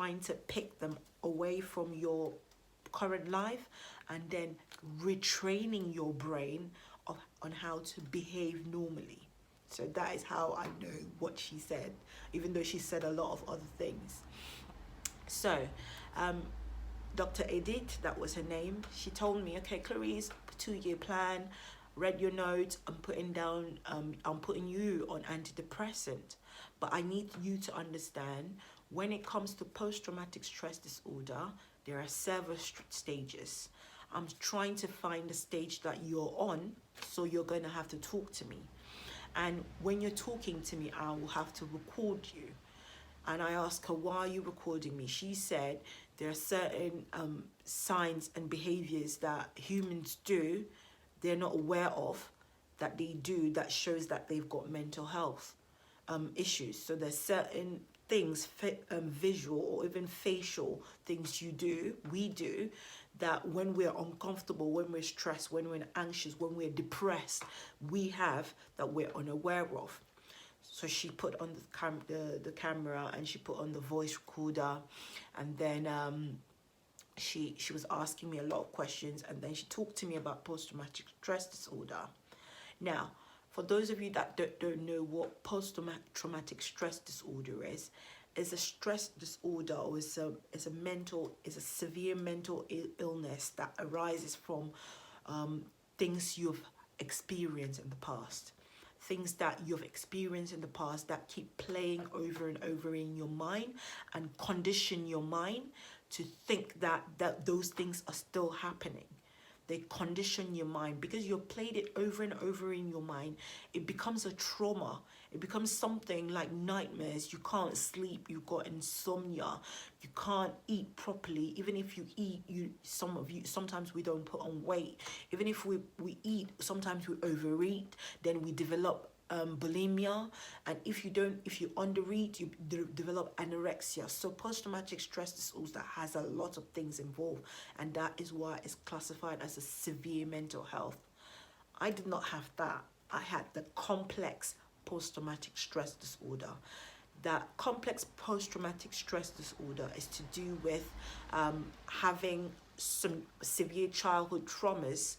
trying to pick them away from your current life and then retraining your brain on how to behave normally. So that is how I know what she said, even though she said a lot of other things. So Dr. Edith, that was her name, she told me, okay, Clarice, 2-year plan, read your notes, I'm putting you on antidepressant. But I need you to understand, when it comes to post-traumatic stress disorder, there are several stages. I'm trying to find the stage that you're on, so you're going to have to talk to me. And when you're talking to me, I will have to record you. And I asked her, why are you recording me? She said there are certain signs and behaviors that humans do, they're not aware of, that they do, that shows that they've got mental health issues. So there's certain things, visual or even facial things we do, that when we're uncomfortable, when we're stressed, when we're anxious, when we're depressed, we have, that we're unaware of. So she put on the camera, and she put on the voice recorder, and then she was asking me a lot of questions, and then she talked to me about post-traumatic stress disorder. Now, for those of you that don't know what post-traumatic stress disorder is a stress disorder, or is a severe mental illness that arises from things you've experienced in the past. Things that you've experienced in the past that keep playing over and over in your mind and condition your mind to think that those things are still happening. They condition your mind because you've played it over and over in your mind. It becomes a trauma. It becomes something like nightmares. You can't sleep. You've got insomnia. You can't eat properly. Even if you eat, sometimes we don't put on weight. Even if we eat, sometimes we overeat. Then we develop bulimia, and if you undereat, you develop anorexia. So post-traumatic stress disorder has a lot of things involved, and that is why it's classified as a severe mental health. I did not have that. I had the complex post-traumatic stress disorder. That complex post-traumatic stress disorder is to do with having some severe childhood traumas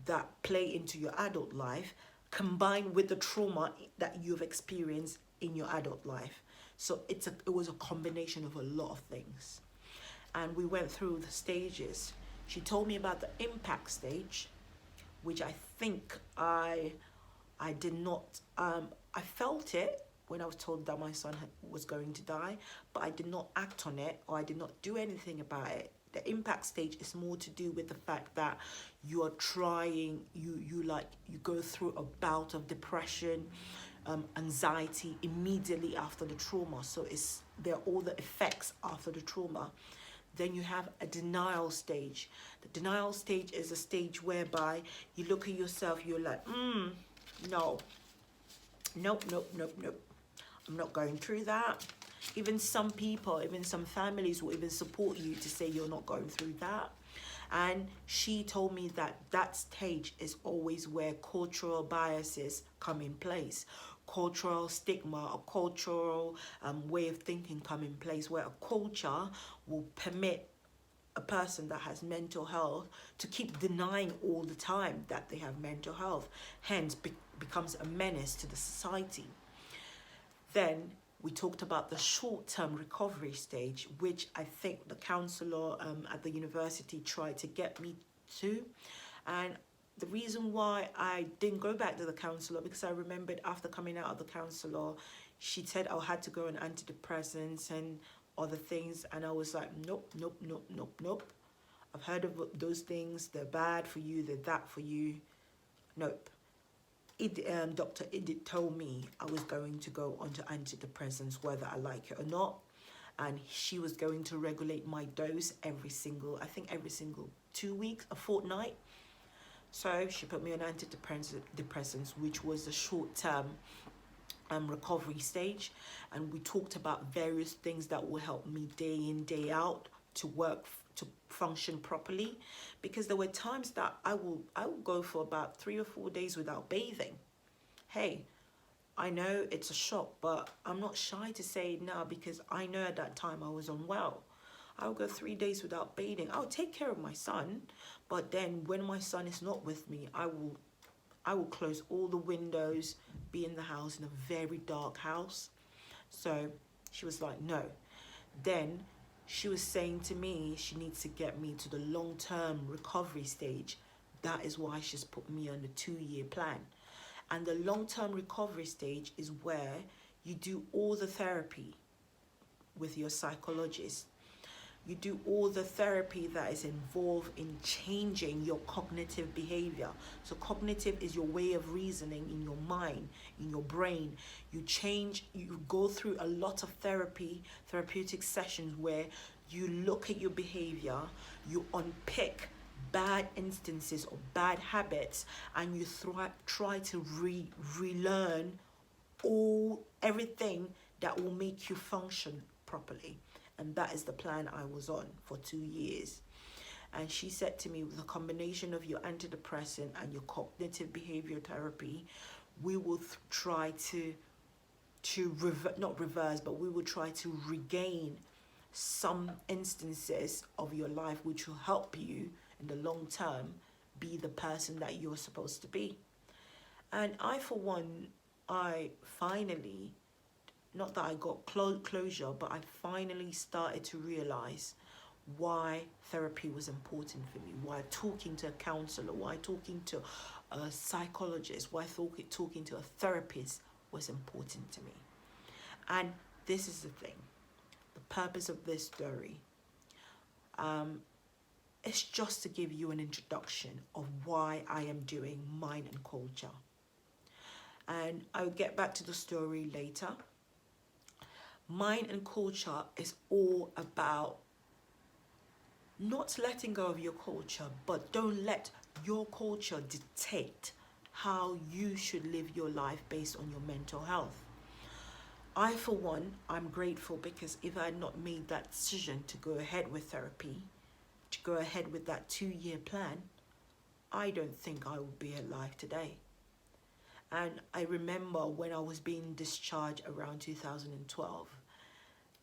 that play into your adult life, combined with the trauma that you've experienced in your adult life. So it was a combination of a lot of things. And we went through the stages. She told me about the impact stage, which I think I did not, I felt it when I was told that my son was going to die, but I did not act on it, or I did not do anything about it. The impact stage is more to do with the fact that you are trying, you go through a bout of depression, anxiety immediately after the trauma. So there are all the effects after the trauma. Then you have a denial stage. The denial stage is a stage whereby you look at yourself, you're like, no, nope. I'm not going through that. Even some people, even some families will even support you to say you're not going through that. And she told me that stage is always where cultural biases come in place. Cultural stigma, or cultural way of thinking come in place, where a culture will permit a person that has mental health to keep denying all the time that they have mental health, hence becomes a menace to the society. Then we talked about the short-term recovery stage, which I think the counsellor at the university tried to get me to. And the reason why I didn't go back to the counsellor, because I remembered after coming out of the counsellor, she said I had to go on antidepressants and other things. And I was like, nope. I've heard of those things. They're bad for you. They're that for you. Nope. Dr. Edith told me I was going to go onto antidepressants whether I like it or not, and she was going to regulate my dose every single 2 weeks, a fortnight. So she put me on antidepressants, which was the short-term recovery stage, and we talked about various things that will help me day in, day out to work, to function properly, because there were times that I will go for about 3 or 4 days without bathing. Hey, I know it's a shock, but I'm not shy to say it now, because I know at that time I was unwell. I'll go 3 days without bathing. I'll take care of my son, but then when my son is not with me, I will close all the windows, be in the house, in a very dark house. So she was like, no. Then she was saying to me she needs to get me to the long-term recovery stage. That is why she's put me on a 2-year plan. And the long-term recovery stage is where you do all the therapy with your psychologist. You do all the therapy that is involved in changing your cognitive behavior. So cognitive is your way of reasoning in your mind, in your brain. You go through a lot of therapeutic sessions where you look at your behavior, you unpick bad instances or bad habits, and you try to relearn everything that will make you function properly. And that is the plan I was on for 2 years. And she said to me, with a combination of your antidepressant and your cognitive behavior therapy, we will try to not reverse, but we will try to regain some instances of your life which will help you in the long term be the person that you're supposed to be. And I, for one, I finally, not that I got closure, but I finally started to realize why therapy was important for me, why talking to a counselor, why talking to a psychologist, why talking to a therapist was important to me. And this is the thing, the purpose of this story. It's just to give you an introduction of why I am doing Mind and Culture. And I'll get back to the story later. Mind and Culture is all about not letting go of your culture, but don't let your culture dictate how you should live your life based on your mental health. I, for one, I'm grateful because if I had not made that decision to go ahead with therapy, to go ahead with that 2-year plan, I don't think I would be alive today. And I remember when I was being discharged around 2012,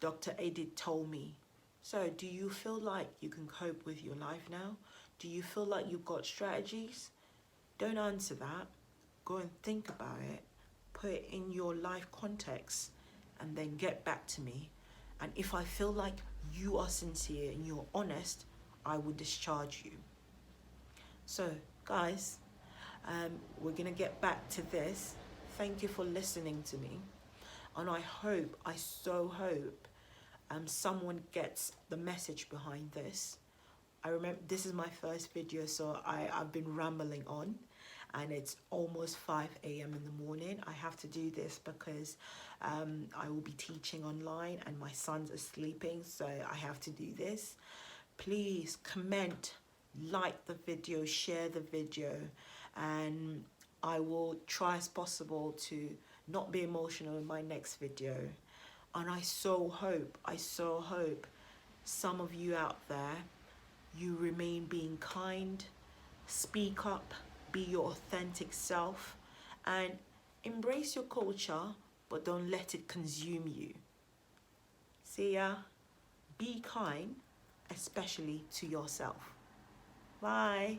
Dr. Edith told me, so do you feel like you can cope with your life now? Do you feel like you've got strategies? Don't answer that. Go and think about it. Put it in your life context and then get back to me. And if I feel like you are sincere and you're honest, I will discharge you. So, guys, we're going to get back to this. Thank you for listening to me. And I so hope someone gets the message behind this. I remember this is my first video, so I've been rambling on, and it's almost 5 a.m. in the morning. I have to do this because I will be teaching online and my sons are sleeping, so I have to do this. Please comment, like the video, share the video, and I will try as possible to not be emotional in my next video. And I so hope some of you out there, you remain being kind, speak up, be your authentic self, and embrace your culture, but don't let it consume you. See ya. Be kind, especially to yourself. Bye.